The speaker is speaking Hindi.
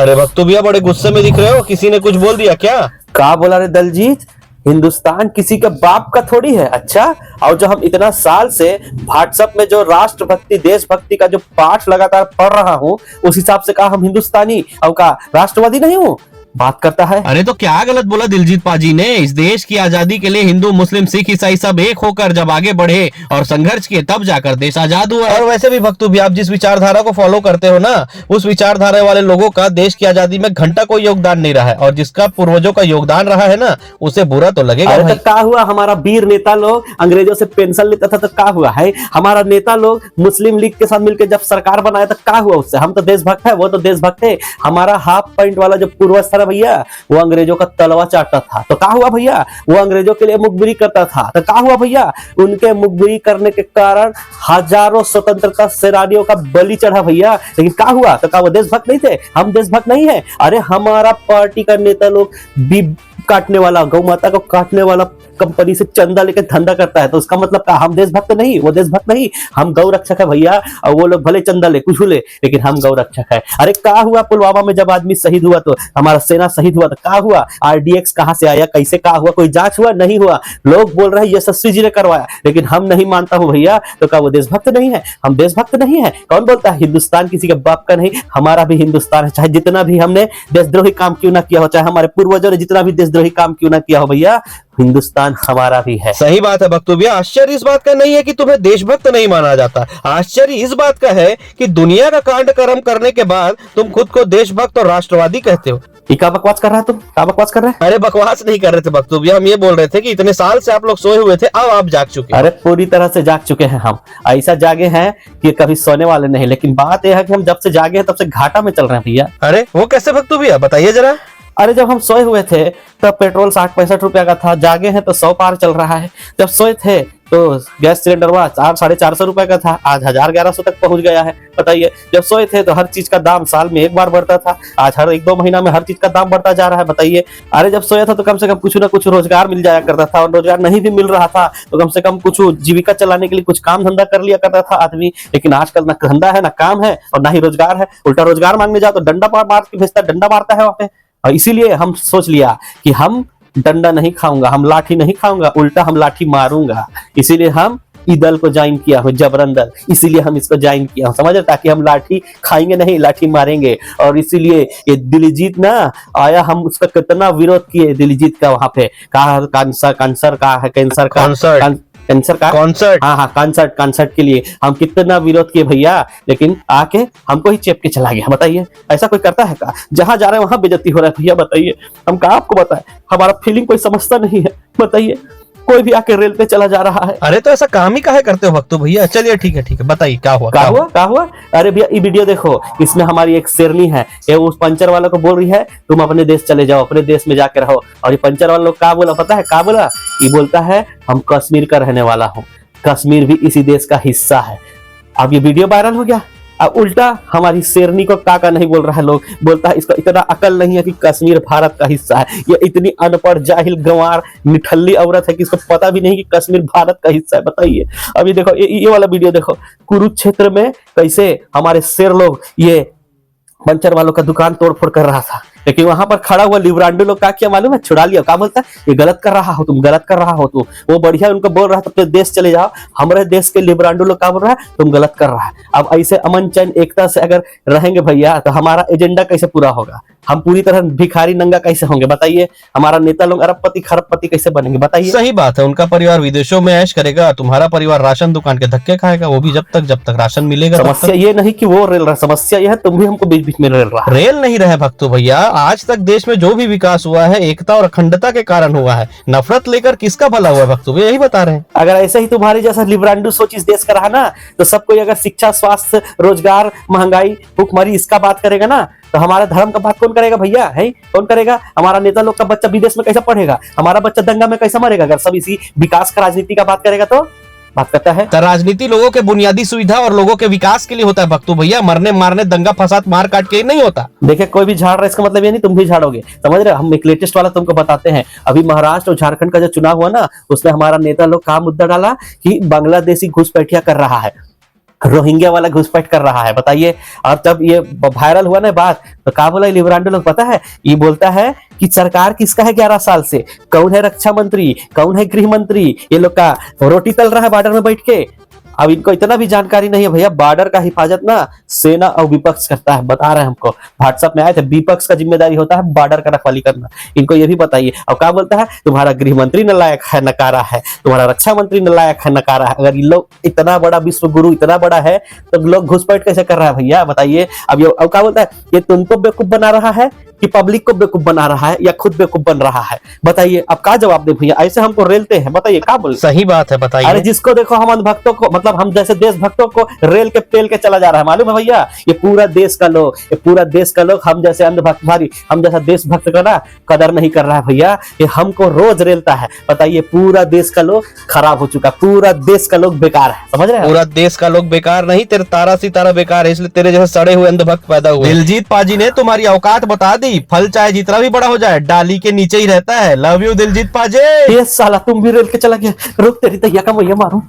अरे भक्तू भैया बड़े गुस्से में दिख रहे हो, किसी ने कुछ बोल दिया क्या? कहा बोला रे दलजीत, हिंदुस्तान किसी के बाप का थोड़ी है। अच्छा, और जो हम इतना साल से व्हाट्सएप में जो राष्ट्रभक्ति देशभक्ति का जो पाठ लगातार पढ़ रहा हूँ, उस हिसाब से कहा हम हिंदुस्तानी और कहा राष्ट्रवादी नहीं हूँ, बात करता है। अरे तो क्या गलत बोला दिलजीत पाजी ने? इस देश की आजादी के लिए हिंदू मुस्लिम सिख ईसाई सब एक होकर जब आगे बढ़े और संघर्ष किए तब जाकर देश आजाद हुआ। और वैसे भी भक्तू भी आप जिस विचारधारा को फॉलो करते हो ना, उस विचारधारा वाले लोगों का देश की आजादी में घंटा कोई योगदान नहीं रहा है, और जिसका पूर्वजों का योगदान रहा है ना, उसे बुरा तो लगेगा। अरे तो क्या हुआ, हमारा वीर नेता लोग अंग्रेजों से पेंशन लेता था तो क्या हुआ है? हमारा नेता लोग मुस्लिम लीग के साथ मिलकर जब सरकार बनाया तो क्या हुआ उससे? हम तो देशभक्त है, वो तो देशभक्त है। हमारा हाफ पैंट वाला जो पूर्वज था भैया, वो अंग्रेजों का तलवा चाटता था, तो क्या हुआ भैया? वो अंग्रेजों के लिए मुखबिरी करता था, तो क्या हुआ भैया? उनके मुखबिरी करने के कारण हजारों स्वतंत्रता सेनानियों का बलि चढ़ा भैया, लेकिन क्या हुआ? तो क्या वो देशभक्त नहीं थे? हम देशभक्त नहीं है? अरे हमारा पार्टी का नेता लोग भी काटने वाला, गौ माता को काटने वाला कंपनी से चंदा लेकर धंधा करता है, तो उसका मतलब क्या हम देशभक्त नहीं? वो देशभक्त नहीं, हम गौ रक्षक है भैया। और वो लोग भले चंदा ले कुछ ले, लेकिन हम गौ रक्षक है। अरे क्या हुआ पुलवामा में जब आदमी शहीद हुआ, तो हमारा सेना शहीद हुआ, तो क्या हुआ? आरडीएक्स कहां से आया, कैसे क्या हुआ, कोई जांच हुआ? नहीं हुआ। लोग बोल रहे हैं यशस्वी जी ने करवाया, लेकिन हम नहीं मानता हूं भैया। तो क्या वो देशभक्त नहीं है? हम देशभक्त नहीं है? कौन बोलता है हिंदुस्तान किसी के बाप का नहीं? हमारा भी हिंदुस्तान है, चाहे जितना भी हमने देशद्रोही काम क्यों ना किया हो, चाहे हमारे पूर्वजों ने जितना भी देशद्रोही काम क्यों ना किया हो भैया, हिंदुस्तान हमारा भी है। सही बात है भक्तू भैया। आश्चर्य इस बात का नहीं है कि तुम्हें देशभक्त नहीं माना जाता, आश्चर्य इस बात का है कि दुनिया का कांड कर्म करने के बाद तुम खुद को देशभक्त और राष्ट्रवादी कहते हो। क्या बकवास कर रहा है तुम? क्या बकवास कर रहे हैं? अरे बकवास नहीं कर रहे थे भक्तू भैया, हम ये बोल रहे थे कि इतने साल से आप लोग सोए हुए थे, अब आप जाग चुके। अरे पूरी तरह से जाग चुके हैं हम, ऐसा जागे हैं कि कभी सोने वाले नहीं। लेकिन बात यह है कि हम जब से जागे हैं तब से घाटा में चल रहे हैं भैया। अरे वो कैसे भक्तू भैया, बताइए जरा। अरे जब हम सोए हुए थे तब पेट्रोल 60-65 रुपया का था, जागे हैं तो 100 पार चल रहा है। जब सोए थे तो गैस सिलेंडर हुआ 400-450 रुपए का था, आज 1000-1100 तक पहुंच गया है। बताइए, जब सोए थे तो हर चीज का दाम साल में एक बार बढ़ता था, आज हर 1-2 महीना में हर चीज का दाम बढ़ता जा रहा है। बताइए, अरे जब सोया था तो कम से कम कुछ ना कुछ रोजगार मिल जाया करता था, और रोजगार नहीं भी मिल रहा था तो कम से कम कुछ जीविका चलाने के लिए कुछ काम धंधा कर लिया करता था आदमी। लेकिन आजकल ना धंधा है, ना काम है, और ना ही रोजगार है। उल्टा रोजगार मांगने जाओ तो डंडा मार के भेजता, डंडा मारता है वहां पे। और इसीलिए हम सोच लिया कि हम डंडा नहीं खाऊंगा, हम लाठी नहीं खाऊंगा, उल्टा हम लाठी मारूंगा। इसीलिए हम ई दल को ज्वाइन किया हो, जबरन दल, इसीलिए हम इसको ज्वाइन किया हो, समझ रहे? ताकि हम लाठी खाएंगे नहीं, लाठी मारेंगे। और इसीलिए ये दिलजीत ना आया, हम उसका कितना विरोध किए दिलजीत का, वहां पे कहा कैंसर का है, कैंसर का कॉन्सर्ट, हाँ कॉन्सर्ट के लिए हम कितना विरोध किए भैया, लेकिन आके हमको ही चेप के चला गया। बताइए, ऐसा कोई करता है का? जहां जा रहे हैं वहां बेइज्जती हो रहा है भैया। बताइए, हम कहा आपको बताए, हमारा फीलिंग कोई समझता नहीं है। बताइए, कोई भी आके रेल पे चला जा रहा है। अरे तो ऐसा काम ही काहे करते हो भक्तू भैया? चलिए ठीक है, बताइए क्या हुआ। अरे भैया ये वीडियो देखो, इसमें हमारी एक शेरनी है, ये उस पंचर वाला को बोल रही है तुम अपने देश चले जाओ, अपने देश में जाकर रहो। और ये पंचर वाला लोग क्या बोला पता है? क्या बोला? ये बोलता है हम कश्मीर का रहने वाला हूँ, कश्मीर भी इसी देश का हिस्सा है। अब ये वीडियो वायरल हो गया। अब उल्टा हमारी शेरनी को काका नहीं बोल रहा है, लोग बोलता है इसको इतना अकल नहीं है कि कश्मीर भारत का हिस्सा है। ये इतनी अनपढ़ जाहिल गंवार निठल्ली औरत है कि इसको पता भी नहीं कि कश्मीर भारत का हिस्सा है। बताइए, अभी देखो ये वाला वीडियो देखो, कुरुक्षेत्र में कैसे हमारे शेर लोग ये पंचर वालों का दुकान तोड़फोड़ कर रहा था, लेकिन वहां पर खड़ा हुआ लिब्रांडो लोग क्या किया मालूम है? छुड़ा लिया। क्या बोलता है? ये गलत कर रहा हो तुम, गलत कर रहा हो तुम। वो बढ़िया उनको बोल रहा था अपने देश चले जाओ, हमारे देश के लिब्रांडो लोग क्या बोल रहा है? तुम गलत कर रहा है। अब ऐसे अमन चैन एकता से अगर रहेंगे भैया तो हमारा एजेंडा कैसे पूरा होगा? हम पूरी तरह भिखारी नंगा कैसे होंगे? बताइए, हमारा नेता लोग अरबपति खरबपति कैसे बनेंगे? बताइए। सही बात है, उनका परिवार विदेशों में ऐश करेगा, तुम्हारा परिवार राशन दुकान के धक्के खाएगा, वो भी जब तक राशन मिलेगा। समस्या ये नहीं कि वो रेल रहा, समस्या यह है तुम भी हमको बीच बीच में रेल नहीं रहे भक्तू भैया। आज तक देश में जो भी विकास हुआ है एकता और अखंडता के कारण हुआ है, नफरत लेकर किसका भला हुआ भक्तू भैया? यही बता रहे हैं। अगर ऐसे ही तुम्हारे जैसा लिब्रांडो सोच इस देश का रहा ना, तो सब कोई अगर शिक्षा, स्वास्थ्य, रोजगार, महंगाई, भूखमरी इसका बात करेगा ना, तो हमारा धर्म का बात कौन करेगा भैया? है कौन करेगा? हमारा नेता लोग का बच्चा विदेश में कैसा पढ़ेगा? हमारा बच्चा दंगा में कैसा मरेगा? अगर सब इसी विकास का राजनीति का बात करेगा तो बात करता है। तो राजनीति लोगों के बुनियादी सुविधा और लोगों के विकास के लिए होता है भक्तू भैया, मरने मारने दंगा फसाद मार काट के नहीं होता। देखिए, कोई भी झाड़ रहा है इसका मतलब ये नहीं तुम भी झाड़ोगे, समझ रहे? हम एक लेटेस्ट वाला तुमको बताते हैं। अभी महाराष्ट्र और झारखंड का जो चुनाव हुआ ना, उसमें हमारा नेता लोग का मुद्दा डाला कि बांग्लादेशी घुसपैठिया कर रहा है। रोहिंग्या वाला घुसपैठ कर रहा है, बताइए। और जब ये वायरल हुआ ना बात, तो क्या बोला लिबरांडो लोग पता है? ये बोलता है कि सरकार किसका है 11 साल से, कौन है रक्षा मंत्री, कौन है गृह मंत्री, ये लोग का रोटी तल रहा है बॉर्डर में बैठ के। अब इनको इतना भी जानकारी नहीं है भैया, बॉर्डर का हिफाजत ना सेना और विपक्ष करता है, बता रहे हैं हमको। व्हाट्सएप में आए थे, विपक्ष का जिम्मेदारी होता है बॉर्डर का रखवाली करना, इनको ये भी बताइए। और क्या बोलता है? तुम्हारा गृह मंत्री नालायक है, नकारा है, तुम्हारा रक्षा मंत्री नालायक है, नकारा है। अगर ये लोग इतना बड़ा विश्व गुरु इतना बड़ा है तो लोग घुसपैठ कैसे कर रहा है भैया, बताइए। अब ये क्या बोलता है? ये तुमको बेवकूफ बना रहा है कि पब्लिक को बेवकूफ बना रहा है या खुद बेवकूफ बन रहा है, बताइए। अब क्या जवाब दे भैया? ऐसे हमको रेलते हैं, बताइए क्या बोल। सही बात है, बताइए। अरे जिसको देखो हम अंधभक्तों को, मतलब हम जैसे देशभक्तों को रेल के पेल के चला जा रहा है, मालूम है भैया? ये पूरा देश का लोग, ये पूरा देश का लोग हम जैसे अंधभक्त, भारी हम जैसा देशभक्त का ना कदर नहीं कर रहा है भैया। ये हमको रोज रेलता है, बताइए। पूरा देश का लोग खराब हो चुका, पूरा देश का लोग बेकार है, समझ रहे हैं? पूरा देश का लोग बेकार नहीं, तेरे तारा सितारा बेकार है, इसलिए तेरे जैसे सड़े हुए अंधभक्त पैदा हुए। दिलजीत पाजी ने तुम्हारी औकात बता दी, फल चाहे जितना भी बड़ा हो जाए डाली के नीचे ही रहता है। लव यू दिलजीत पाजी। ये साला तुम भी रेल के चला गया, रुक तेरी तैया का मैया मारूं।